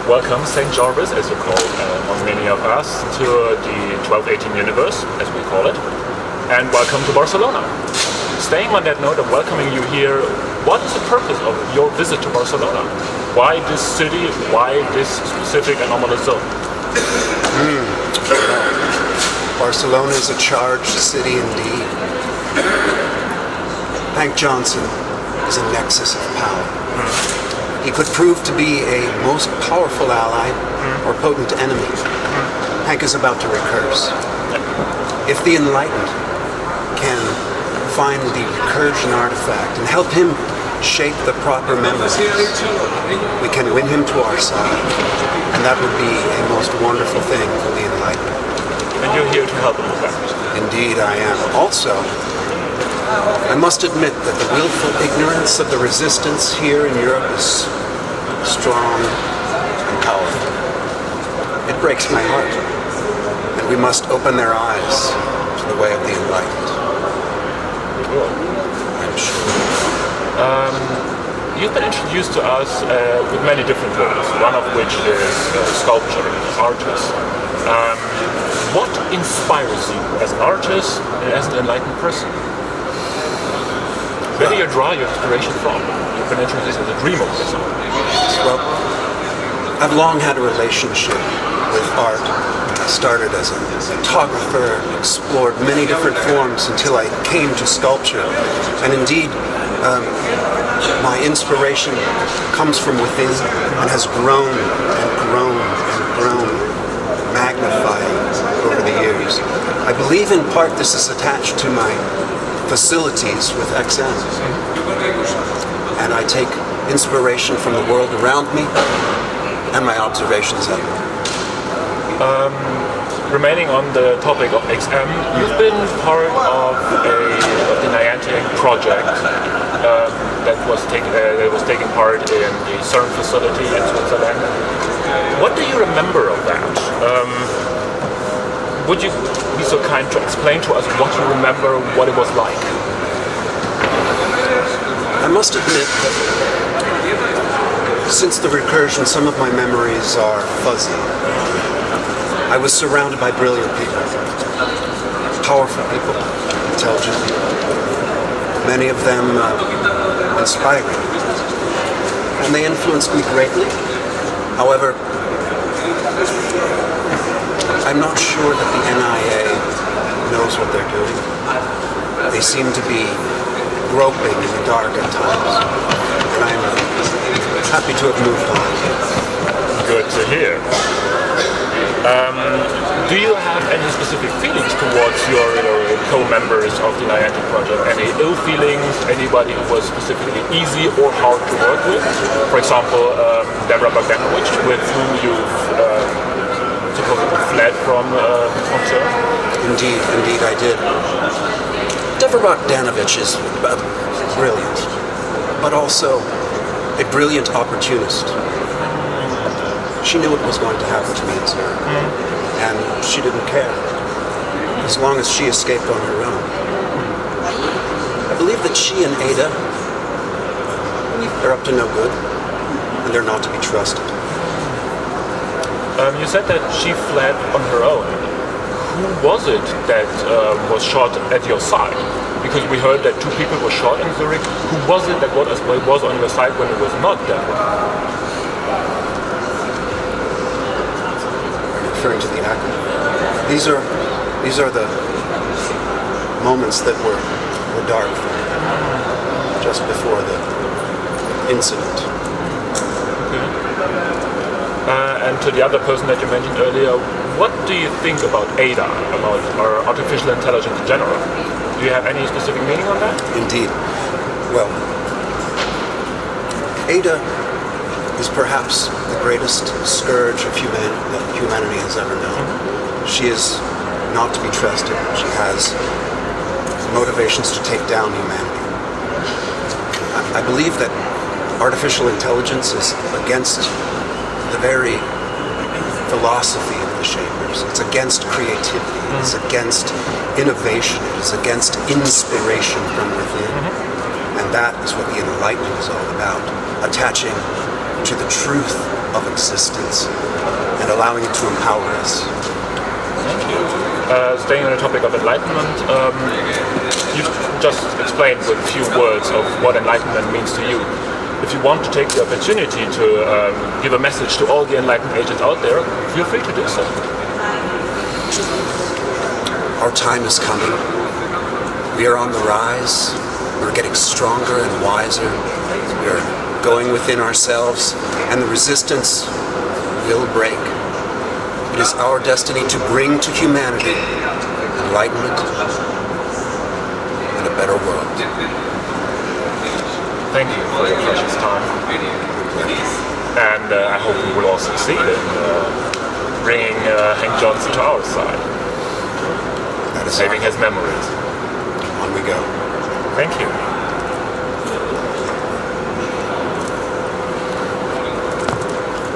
welcome St. Jarvis, as you call on many of us, to the 1218 universe, as we call it, and welcome to Barcelona. Staying on that note of welcoming you here, what is the purpose of your visit to Barcelona? Why this city? Why this specific anomalous zone? Barcelona is a charged city indeed. Hank Johnson is a nexus of power. He could prove to be a most powerful ally or potent enemy. Hank is about to recurse. If the Enlightened can find the recursion artifact and help him shape the proper memories, we can win him to our side, and that would be a most wonderful thing for the Enlightened. And you're here to help him with that? Indeed I am. Also, I must admit that the willful ignorance of the resistance here in Europe is strong and powerful. It breaks my heart, and we must open their eyes to the way of the Enlightened. I'm sure. You've been introduced to us with many different roles, one of which is sculpture, artist. What inspires you as an artist and as an enlightened person? Where do you draw your inspiration from? You've been introduced as a dreamer. Well, I've long had a relationship with art. I started as a photographer, explored many different forms until I came to sculpture. And indeed, my inspiration comes from within and has grown and grown and grown, magnifying over the years. I believe in part this is attached to my facilities with XM. And I take inspiration from the world around me and my observations of it. Remaining on the topic of XM, you've been part of the Niantic project that was taking part in the CERN facility in Switzerland. What do you remember of that? Would you be so kind to explain to us what you remember, what it was like? I must admit that since the recursion, some of my memories are fuzzy. I was surrounded by brilliant people, powerful people, intelligent people, many of them inspiring, and they influenced me greatly. However, I'm not sure that the NIA knows what they're doing. They seem to be groping in the dark at times, and I'm happy to have moved on. Good to hear. Do you have any specific feelings towards your co-members of the Niantic project? Any ill feelings? Anybody who was specifically easy or hard to work with? For example, Deborah Bogdanovich, with whom you've supposedly fled from CERN? Indeed I did. Deborah Bogdanovich is brilliant, but also a brilliant opportunist. She knew what was going to happen to me in Zurich, and she didn't care, as long as she escaped on her own. I believe that she and Ada, they're up to no good, and they're not to be trusted. You said that she fled on her own. Who was it that was shot at your side? Because we heard that 2 people were shot in Zurich. Who was it that was on your side when it was not Deborah? Referring to the acronym. These are the moments that were dark for me, just before the incident. Okay. And to the other person that you mentioned earlier, what do you think about Ada, about our artificial intelligence in general? Do you have any specific meaning on that? Indeed. Well, Ada is perhaps the greatest scourge of that humanity has ever known. She is not to be trusted. She has motivations to take down humanity. I believe that artificial intelligence is against the very philosophy of the Shapers. It's against creativity. It's against innovation. It's against inspiration from within. And that is what the Enlightenment is all about. Attaching to the truth of existence and allowing it to empower us. Thank you. Staying on the topic of enlightenment, you just explained with a few words of what enlightenment means to you. If you want to take the opportunity to give a message to all the enlightened agents out there, feel free to do so. Our time is coming. We are on the rise. We're getting stronger and wiser. We are going within ourselves, and the resistance will break. It is our destiny to bring to humanity enlightenment and a better world. Thank you for your precious time. And I hope we will all succeed in bringing Hank Johnson to our side. Saving his memories. On we go. Thank you.